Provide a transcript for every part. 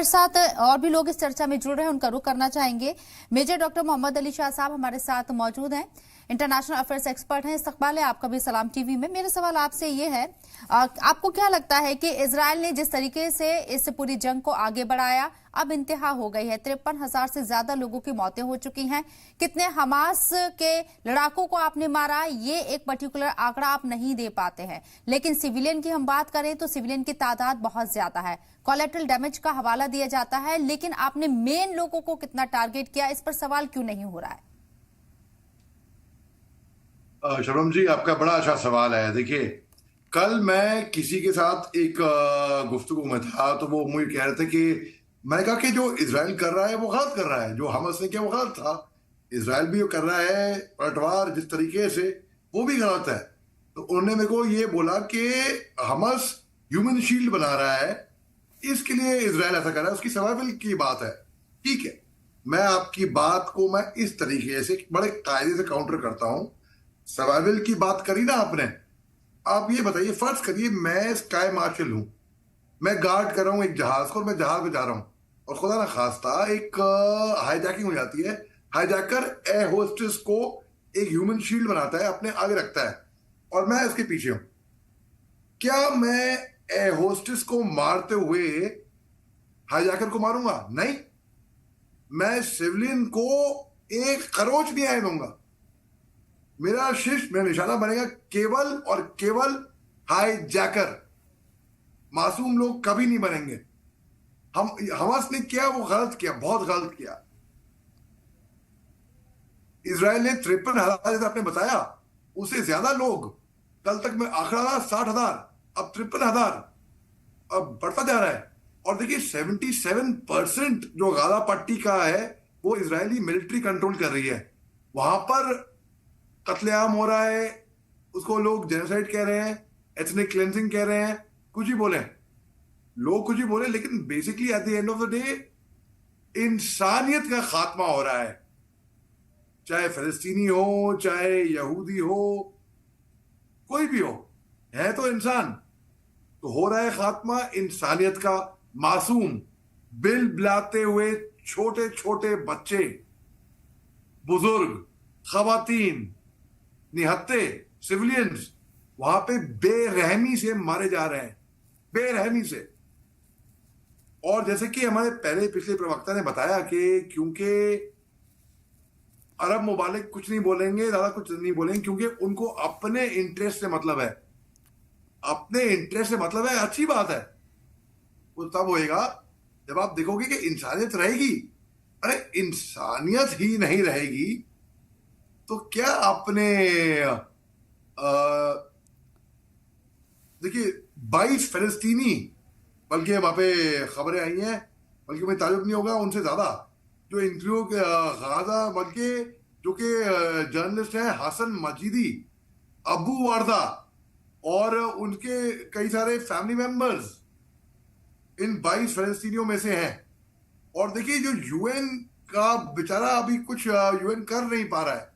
हमारे साथ और भी लोग इस चर्चा में जुड़ रहे हैं, उनका रुख करना चाहेंगे। मेजर डॉक्टर मोहम्मद अली शाह साहब हमारे साथ मौजूद हैं, इंटरनेशनल अफेयर्स एक्सपर्ट हैं। इस्तकबाल है आपका भी सलाम टीवी में। मेरा सवाल आपसे ये है, आपको क्या लगता है कि इजराइल ने जिस तरीके से इस पूरी जंग को आगे बढ़ाया, अब इंतहा हो गई है, 53,000 से ज्यादा लोगों की मौतें हो चुकी हैं, कितने हमास के लड़ाकों को आपने मारा, ये एक पर्टिकुलर आंकड़ा आप नहीं दे पाते हैं, लेकिन सिविलियन की हम बात करें तो सिविलियन की तादाद बहुत ज्यादा है। कोलैटरल डैमेज का हवाला दिया जाता है, लेकिन आपने मेन लोगों को कितना टारगेट किया, इस पर सवाल क्यों नहीं हो रहा है? शबनम जी, आपका बड़ा अच्छा सवाल है। देखिए, कल मैं किसी के साथ एक गुफ्तगू में था, तो वो मुझे कह रहे थे कि मैंने कहा कि जो इजराइल कर रहा है वो गलत कर रहा है, जो हमस ने किया वो गलत था। इजराइल भी कर रहा है पलटवार जिस तरीके से, वो भी गलत है। तो उन्होंने मेरे को ये बोला कि हमस ह्यूमन शील्ड बना रहा है, इसके लिए इजराइल ऐसा कर रहा है, उसकी सर्वाइवल की बात है। ठीक है, मैं आपकी बात को मैं इस तरीके से बड़े कायदे से काउंटर करता हूं। सर्वाइवल की बात करी ना आपने, आप ये बताइए, फर्ज करिए मैं स्काई मार्शल हूं, मैं गार्ड कर रहा हूं एक जहाज को, और मैं जहाज में जा रहा हूं और खुदा ना खास्ता एक हाईजैकिंग हो जाती है। हाईजैकर एयर होस्टेस को एक ह्यूमन शील्ड बनाता है, अपने आगे रखता है, और मैं उसके पीछे हूं। क्या मैं एयर होस्टेस को मारते हुए हाईजैकर को मारूंगा? नहीं, मैं सिविलियन को एक खरोच नहीं आने दूंगा। मेरा मेरा निशाना बनेगा केवल और केवल हाईजैकर। मासूम लोग कभी नहीं बनेंगे। हमास ने किया वो गलत किया, बहुत गलत किया। इजराइल ने 53,000, जैसे आपने बताया, उससे ज्यादा लोग, कल तक में आंकड़ा था 60,000, अब 53,000, अब बढ़ता जा रहा है। और देखिए 77% जो गाजा पट्टी का है वो इजरायली मिलिट्री कंट्रोल कर रही है। वहां पर कत्लेआम हो रहा है, उसको लोग जेनोसाइड कह रहे हैं, एथनिक क्लेंजिंग कह रहे हैं, कुछ ही बोले लोग, कुछ ही बोले, लेकिन basically at the end of the day इंसानियत का खात्मा हो रहा है। चाहे फिलिस्तीनी हो, चाहे यहूदी हो, कोई भी हो, है तो इंसान। तो हो रहा है खात्मा इंसानियत का। मासूम, बिल बिलाते हुए छोटे छोटे बच्चे, बुजुर्ग, खवातीन, निहत्ते, सिविलियंस वहां पे बेरहमी से मारे जा रहे हैं, बेरहमी से। और जैसे कि हमारे पिछले प्रवक्ता ने बताया कि क्योंकि अरब मुबालिक कुछ नहीं बोलेंगे, ज्यादा कुछ नहीं बोलेंगे, क्योंकि उनको अपने इंटरेस्ट से मतलब है। अपने इंटरेस्ट से मतलब है, अच्छी बात है। वो तब होएगा जब आप देखोगे कि इंसानियत रहेगी। अरे इंसानियत ही नहीं रहेगी तो क्या आपने देखिए 22 फिलिस्तीनी, बल्कि वहां पे खबरें आई हैं, बल्कि मुझे ताल्लुक नहीं होगा उनसे ज्यादा, जो इंटरव्यू गाजा, बल्कि जो कि जर्नलिस्ट हैं हसन मजीदी, अबू वारदा, और उनके कई सारे फैमिली मेंबर्स इन 22 फिलिस्तीनियों में से हैं। और देखिए जो यूएन का बेचारा अभी कुछ यूएन कर नहीं पा रहा है।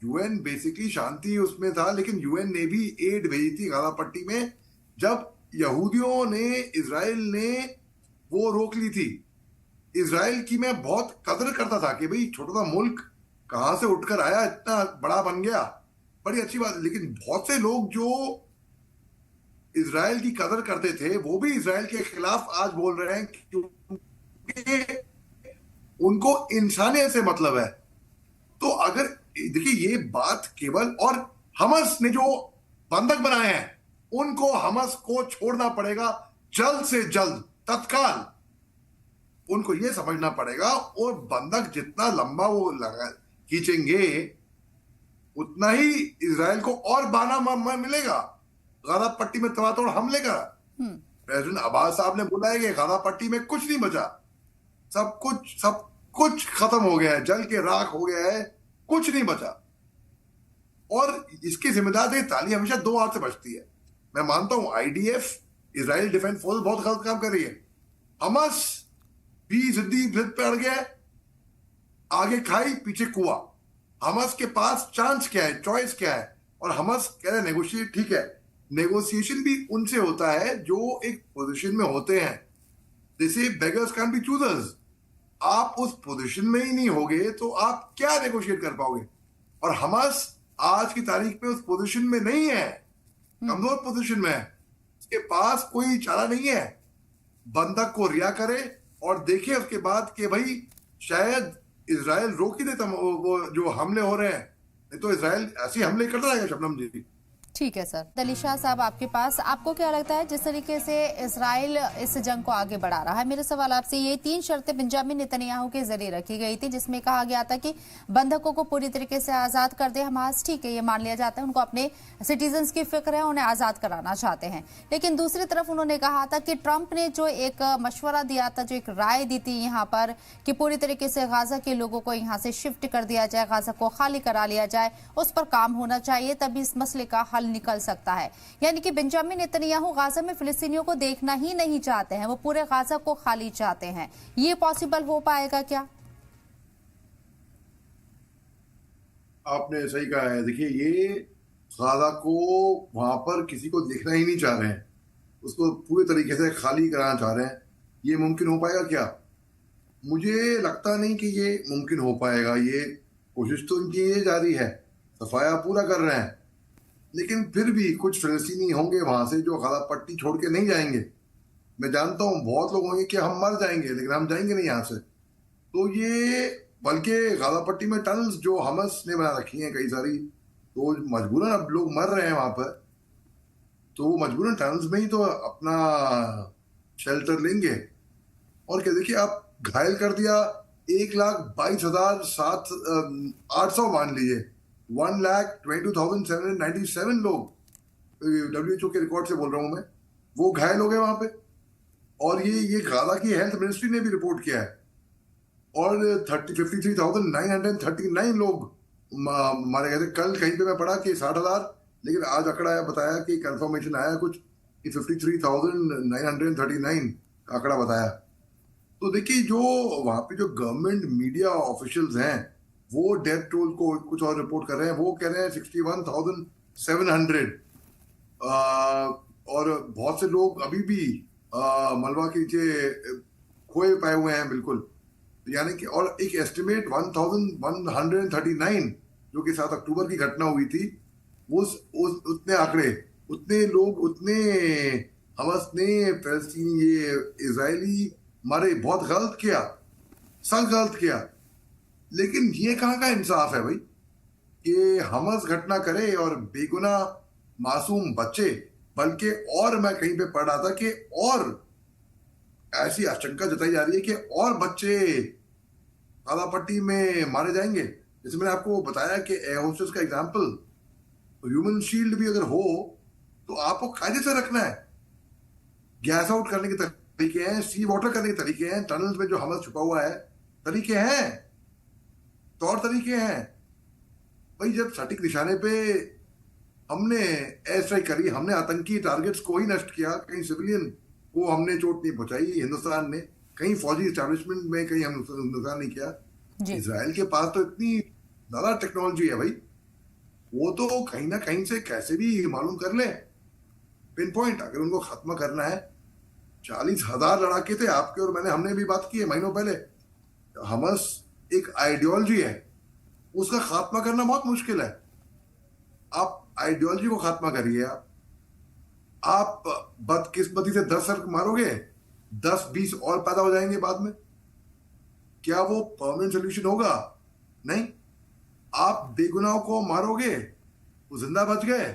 यूएन बेसिकली शांति उसमें था, लेकिन यूएन ने भी एड भेजी थी गाजा पट्टी में, जब यहूदियों ने, इजराइल ने वो रोक ली थी। इजराइल की मैं बहुत कदर करता था कि भाई छोटा सा मुल्क कहां से उठकर आया, इतना बड़ा बन गया, बड़ी अच्छी बात। लेकिन बहुत से लोग जो इजराइल की कदर करते थे वो भी इजराइल के खिलाफ आज बोल रहे हैं, क्योंकि उनको इंसानियत से मतलब है। तो अगर देखिए ये बात केवल, और हमस ने जो बंधक बनाए हैं उनको, हमस को छोड़ना पड़ेगा जल्द से जल्द, तत्काल। उनको ये समझना पड़ेगा, और बंधक जितना लंबा वो खींचेंगे उतना ही इजराइल को और बहाना मिलेगा गाजा पट्टी में तबातोड़ हमले का। प्रेसिडेंट अब्बास साहब ने बोला है कि गाजा पट्टी में कुछ नहीं बचा, सब कुछ खत्म हो गया है, जल के राख हो गया है, कुछ नहीं बचा। और इसकी जिम्मेदारी ताली हमेशा दो हाथ से बचती है। मैं मानता हूं आईडीएफ, इजराइल डिफेंस फोर्स, बहुत गलत काम कर रही है। हमस भी जिद पे अड़ गया, आगे खाई पीछे कुआ। हमस के पास चांस क्या है, चॉइस क्या है? और हमस कह रहे नेगोशिएट, ठीक है, नेगोशिएशन भी उनसे होता है जो एक पोजीशन में होते हैं। दे से बेगर्स कैन बी चूजर्स। आप उस पोजीशन में ही नहीं होगे तो आप क्या नेगोशिएट कर पाओगे? और हमास आज की तारीख में उस पोजीशन में नहीं है, कमजोर पोजीशन में है, उसके पास कोई चारा नहीं है। बंधक को रिहा करे और देखे उसके बाद कि भाई शायद इजराइल रोक ही देता वो जो हमले हो रहे हैं, नहीं तो इजराइल ऐसे हमले करता रहेगा शबनम जी। ठीक है सर। अली शाह साहब आपके पास, आपको क्या लगता है जिस तरीके से इजराइल इस जंग को आगे बढ़ा रहा है? मेरा सवाल आपसे ये, 3 शर्तें बेंजामिन नेतन्याहू के जरिए रखी गई थी जिसमें कहा गया था कि बंधकों को पूरी तरीके से आजाद कर दे हमास। ठीक है, ये मान लिया जाता है, उनको अपने सिटीजन्स की फिक्र है, उन्हें आजाद कराना चाहते हैं। लेकिन दूसरी तरफ उन्होंने कहा था कि ट्रंप ने जो एक मशवरा दिया था, जो एक राय दी थी यहाँ पर कि पूरी तरीके से गाजा के लोगों को यहाँ से शिफ्ट कर दिया जाए, गाजा को खाली करा लिया जाए, उस पर काम होना चाहिए, तभी इस मसले का हल निकल सकता है। यानी कि बेंजामिन नेतन्याहू गाजा में फिलिस्तीनियों को देखना ही नहीं चाहते हैं, वो पूरे गाजा को खाली चाहते हैं। ये पॉसिबल हो पाएगा क्या? आपने सही कहा है। देखिए, ये गाजा को वहां पर किसी को देखना ही नहीं चाह रहे हैं, उसको पूरे तरीके से खाली कराना चाह रहे हैं। ये मुमकिन हो पाएगा क्या? मुझे लगता नहीं कि ये मुमकिन हो पाएगा। ये कोशिश तो इनकी ये जारी है, सफाया पूरा कर रहे हैं, लेकिन फिर भी कुछ फिलिस्तीनी होंगे वहां से जो गाजा पट्टी छोड़ के नहीं जाएंगे। मैं जानता हूं बहुत लोग होंगे कि हम मर जाएंगे, लेकिन हम जाएंगे नहीं यहाँ से। तो ये बल्कि गाजा पट्टी में टनल्स जो हमस ने बना रखी हैं कई सारी, तो मजबूरन अब लोग मर रहे हैं वहां पर, तो वो मजबूरन टनल्स में ही तो अपना शेल्टर लेंगे। और क्या, देखिए आप घायल कर दिया 1,22,800 मान लीजिए, 1,22,797 लोग, WHO के रिकॉर्ड से बोल रहा हूं मैं, वो घायल हो गए वहां पे। और ये गाजा की हेल्थ मिनिस्ट्री ने भी रिपोर्ट किया है। और 53,939 लोग मारे गए थे। कल कहीं पे मैं पढ़ा कि 60,000, लेकिन आज आंकड़ा बताया कि कंफर्मेशन आया कुछ कि 53,939 का आंकड़ा बताया। तो देखिए, जो वहां पे जो गवर्नमेंट मीडिया ऑफिशियल्स हैं वो डेथ टोल को कुछ और रिपोर्ट कर रहे हैं। वो कह रहे हैं 61,700। और बहुत से लोग अभी भी मलबा के नीचे खोए पाए हुए हैं बिल्कुल। यानी कि और एक एस्टिमेट 1,139 जो कि 7 अक्टूबर की घटना हुई थी, उतने आंकड़े, उतने लोग, उतने हमस ने फलस्तीनी ये इजरायली मारे। बहुत गलत किया, सख्त गलत किया। लेकिन ये कहाँ का इंसाफ है भाई कि हमस घटना करे और बेगुनाह मासूम बच्चे, बल्कि और मैं कहीं पे पढ़ रहा था कि और ऐसी आशंका जताई जा रही है कि और बच्चे गाजा पट्टी में मारे जाएंगे। जैसे मैंने आपको बताया कि एयर होस्टेस का एग्जाम्पल, ह्यूमन शील्ड भी अगर हो तो आपको कायदे से रखना है। गैस आउट करने के तरीके हैं, सी वाटर करने के तरीके हैं, टनल्स में जो हमस छुपा हुआ है तरीके हैं, तौर तरीके हैं भाई। जब सटीक निशाने पे हमने एयर स्ट्राइक करी, हमने आतंकी टारगेट्स को ही नष्ट किया, कहीं सिविलियन को हमने चोट नहीं पहुंचाई हिंदुस्तान ने, कहीं फौजी एस्टैब्लिशमेंट में कहीं हम नुकसान नहीं किया। इजराइल के पास तो इतनी ज्यादा टेक्नोलॉजी है भाई, वो तो कहीं ना कहीं से कैसे भी मालूम कर ले पिन पॉइंट। अगर उनको खत्म करना है, 40,000 लड़ाके थे आपके और मैंने, हमने भी बात की है महीनों पहले। हमस एक आइडियोलॉजी है, उसका खात्मा करना बहुत मुश्किल है। आप आइडियोलॉजी को खात्मा करिए। आप बदकिस्मती से 10 सर मारोगे, 10-20 और पैदा हो जाएंगे बाद में। क्या वो परमानेंट सोल्यूशन होगा? नहीं। आप बेगुनाहों को मारोगे, वो जिंदा बच गए,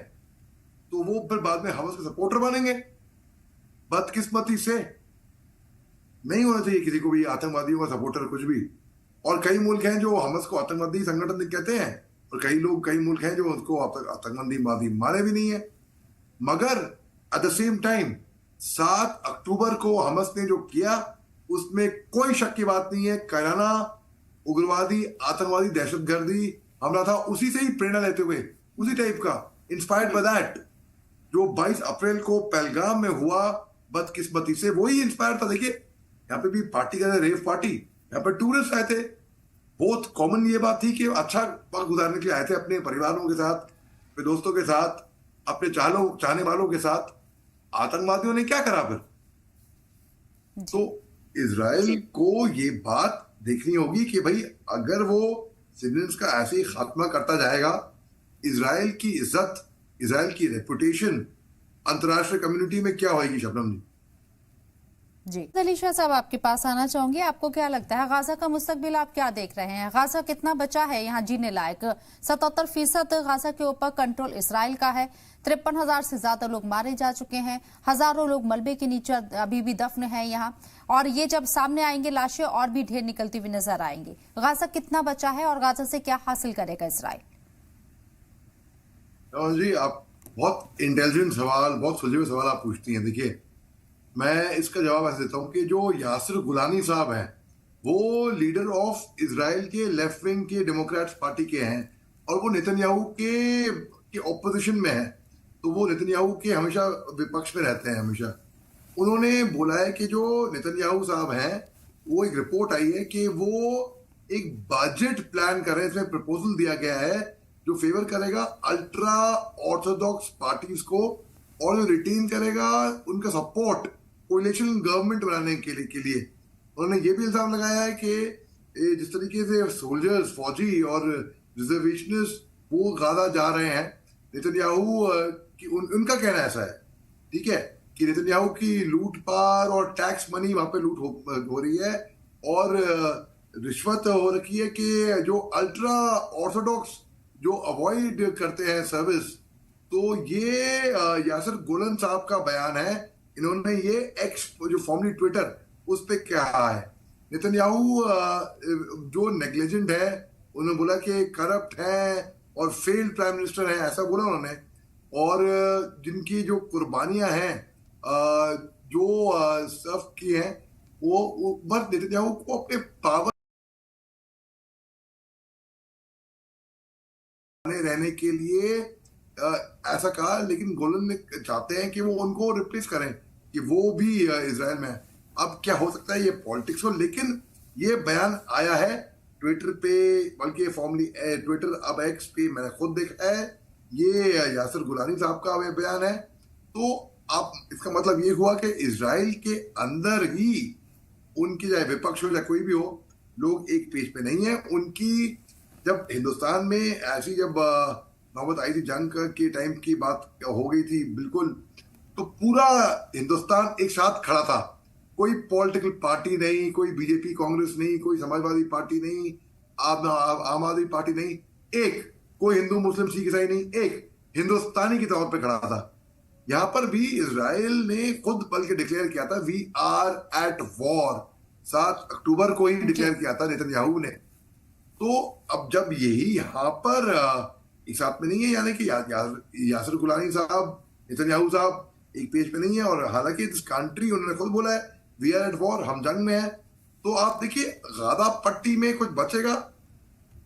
तो वो फिर बाद में हमस के सपोर्टर बनेंगे। बदकिस्मती से नहीं होना चाहिए किसी को भी आतंकवादियों का सपोर्टर कुछ भी। और कई मुल्क हैं जो हमस को आतंकवादी संगठन कहते हैं, और कई मुल्क हैं जो उसको आतंकवादी माने भी नहीं है। मगर एट द सेम टाइम 7 अक्टूबर को हमस ने जो किया उसमें कोई शक की बात नहीं है, कायराना उग्रवादी आतंकवादी दहशतगर्दी हमला था, उसी से ही प्रेरणा लेते हुए, उसी टाइप का, इंस्पायर्ड बाय दैट जो 22 अप्रैल को पहलगाम में हुआ बदकिस्मती से, वही इंस्पायर था। देखिए, यहाँ पे भी पार्टी का रेव पार्टी, यहाँ पे टूरिस्ट आए थे। बहुत कॉमन ये बात थी कि अच्छा वक्त गुजारने के लिए आए थे अपने परिवारों के साथ, अपने दोस्तों के साथ, अपने चाहने वालों के साथ। आतंकवादियों ने क्या करा फिर? तो इजराइल को ये बात देखनी होगी कि भाई अगर वो सिविलियंस का ऐसे ही खात्मा करता जाएगा, इजराइल की इज्जत, इजराइल की रेपुटेशन अंतर्राष्ट्रीय कम्युनिटी में क्या होगी शबनम जी? जी अलीशा साहब, आपके पास आना चाहूंगी। आपको क्या लगता है गाजा का मुस्तकबिल आप क्या देख रहे हैं? गाजा कितना बचा है यहाँ जीने लायक? 77% गाजा के ऊपर कंट्रोल इसराइल का है। 53,000 से ज्यादा लोग मारे जा चुके हैं। हजारों लोग मलबे के नीचे अभी भी दफन है यहाँ। और ये जब सामने आएंगे लाशें और भी ढेर निकलती हुई नजर आएंगी। गाजा कितना बचा है और गाजा से क्या हासिल करेगा इसराइल? जी, आप बहुत इंटेलिजेंट सवाल, बहुत सुलझे हुए सवाल आप पूछती हैं। देखिए, मैं इसका जवाब ऐसे देता हूँ कि जो यासिर गुलानी साहब हैं, वो लीडर ऑफ इजराइल के लेफ्ट विंग के डेमोक्रेट्स पार्टी के हैं और वो नेतन्याहू के ऑपोजिशन में है। तो वो नेतन्याहू के हमेशा विपक्ष में रहते हैं हमेशा। उन्होंने बोला है कि जो नेतन्याहू साहब हैं, वो एक रिपोर्ट आई है कि वो एक बजट प्लान कर रहे हैं। इसमें प्रपोजल दिया गया है जो फेवर करेगा अल्ट्रा ऑर्थोडॉक्स पार्टीज को और जो रिटेन करेगा उनका सपोर्ट कोलिशन गवर्नमेंट बनाने के लिए। उन्होंने ये भी इल्जाम लगाया है कि जिस तरीके से सोल्जर्स, फौजी और रिजर्वेशनिस्ट वो गाजा जा रहे हैं, नेतन्याहू की उनका कहना ऐसा है, ठीक है, कि नेतन्याहू की लूट पार और टैक्स मनी वहां पे लूट हो रही है और रिश्वत हो रखी है कि जो अल्ट्रा ऑर्थोडॉक्स जो अवॉइड करते हैं सर्विस। तो ये यासिर गोलन साहब का बयान है। इन्होंने ये एक्स जो फॉर्मली ट्विटर उस पे कहा है। नेतन्याहू जो नेग्लिजेंट है, उन्होंने बोला कि करप्ट है और फेल्ड प्राइम मिनिस्टर है, ऐसा बोला उन्होंने। और जिनकी जो कुर्बानियां हैं जो सर्व की हैं, वो बस नेतन्याहू को अपने पावर रहने के लिए ऐसा कहा। लेकिन गोलन ने चाहते हैं कि वो उनको रिप्लेस करें, कि वो भी इजराइल में है। अब क्या हो सकता है ये पॉलिटिक्स हो, लेकिन ये बयान आया है ट्विटर पे, बल्कि फॉर्मली ट्विटर अब एक्स पे मैंने खुद देखा है। ये यासिर गुलानी साहब का बयान है। तो अब इसका मतलब ये हुआ कि इजराइल के अंदर ही उनकी, चाहे विपक्ष हो चाहे कोई भी हो, लोग एक पेज पे नहीं है। उनकी जब हिंदुस्तान में ऐसी जब नौबत आई थी, जंग के टाइम की बात हो गई थी बिल्कुल, तो पूरा हिंदुस्तान एक साथ खड़ा था। कोई पॉलिटिकल पार्टी नहीं, कोई बीजेपी कांग्रेस नहीं, कोई समाजवादी पार्टी नहीं, आम आदमी पार्टी नहीं, एक कोई हिंदू मुस्लिम सिख ईसाई नहीं, एक हिंदुस्तानी के तौर पे खड़ा था। यहां पर भी इजराइल ने खुद बल्कि डिक्लेयर किया था, वी आर एट वॉर। 7 अक्टूबर को ही डिक्लेयर किया था नेतन्याहू ने। तो अब जब यही यहां पर एक साथ में नहीं है, यानी कि यासिर गुलानी साहब, नेतन्याहू साहब एक पेज पे नहीं है। और हालांकि दिस कंट्री, उन्होंने खुद बोला है, वी आर एट वॉर, हम जंग में है। तो आप देखिए, गाजा पट्टी में कुछ बचेगा,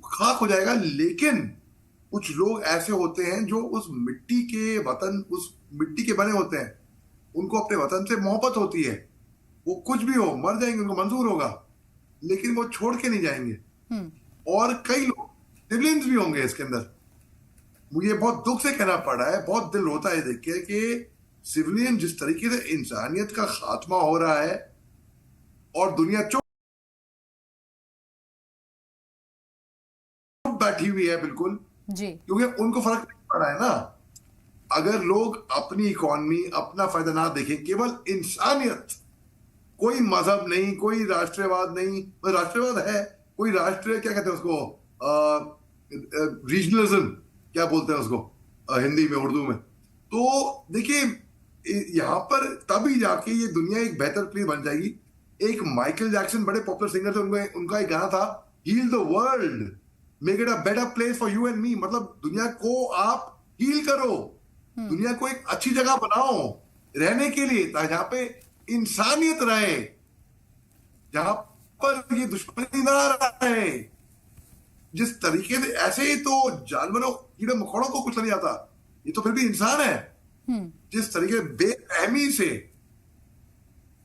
खाक हो जाएगा। लेकिन कुछ लोग ऐसे होते हैं जो उस मिट्टी के वतन, उस मिट्टी के बने होते हैं, उनको अपने वतन से मोहब्बत होती है। वो कुछ भी हो, मर जाएंगे, उनको मंजूर होगा, लेकिन वो छोड़ के नहीं जाएंगे। और कई लोग सिविलियंस भी होंगे इसके अंदर। मुझे बहुत दुख से कहना पड़ रहा है, बहुत दिल रोता है देख के कि सिविलियन जिस तरीके से इंसानियत का खात्मा हो रहा है और दुनिया चुप बैठी हुई है बिल्कुल जी, क्योंकि उनको फर्क नहीं पड़ रहा है ना। अगर लोग अपनी इकोनॉमी, अपना फायदा ना देखें, केवल इंसानियत, कोई मजहब नहीं, कोई राष्ट्रवाद नहीं, राष्ट्रवाद है, कोई राष्ट्रीय क्या कहते हैं उसको, रीजनलिज्म क्या बोलते हैं उसको हिंदी में, उर्दू में। तो देखिए, यहां पर तभी जाके ये दुनिया एक बेहतर प्लेस बन जाएगी। एक माइकल जैक्सन बड़े पॉपुलर सिंगर थे, उनका एक गाना था, heal the world, make it a better place for you and me. मतलब दुनिया को आप हील करो, दुनिया को एक अच्छी जगह बनाओ रहने के लिए, जहां पे इंसानियत रहे, जहां पर ये दुश्मनी ना रहे। जिस तरीके से, ऐसे ही तो जानवरों, कीड़े मकोड़ों को कुछ नहीं आता, ये तो फिर भी इंसान है। जिस तरीके बेरहमी से,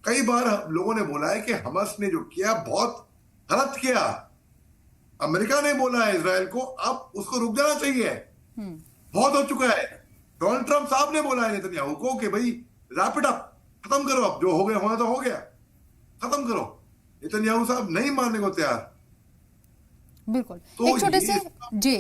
कई बार लोगों ने बोला है कि हमास ने जो किया बहुत गलत किया। अमेरिका ने बोला है इजराइल को, अब उसको रुक जाना चाहिए, बहुत हो चुका है। डोनाल्ड ट्रंप साहब ने बोला है नेतन्याहू को कि भाई रैप इट अप, खत्म करो, अब जो हो गया होना तो हो गया, खत्म करो। नेतन्याहू साहब नहीं मानने को तैयार। बिल्कुल। तो एक छोटे से जी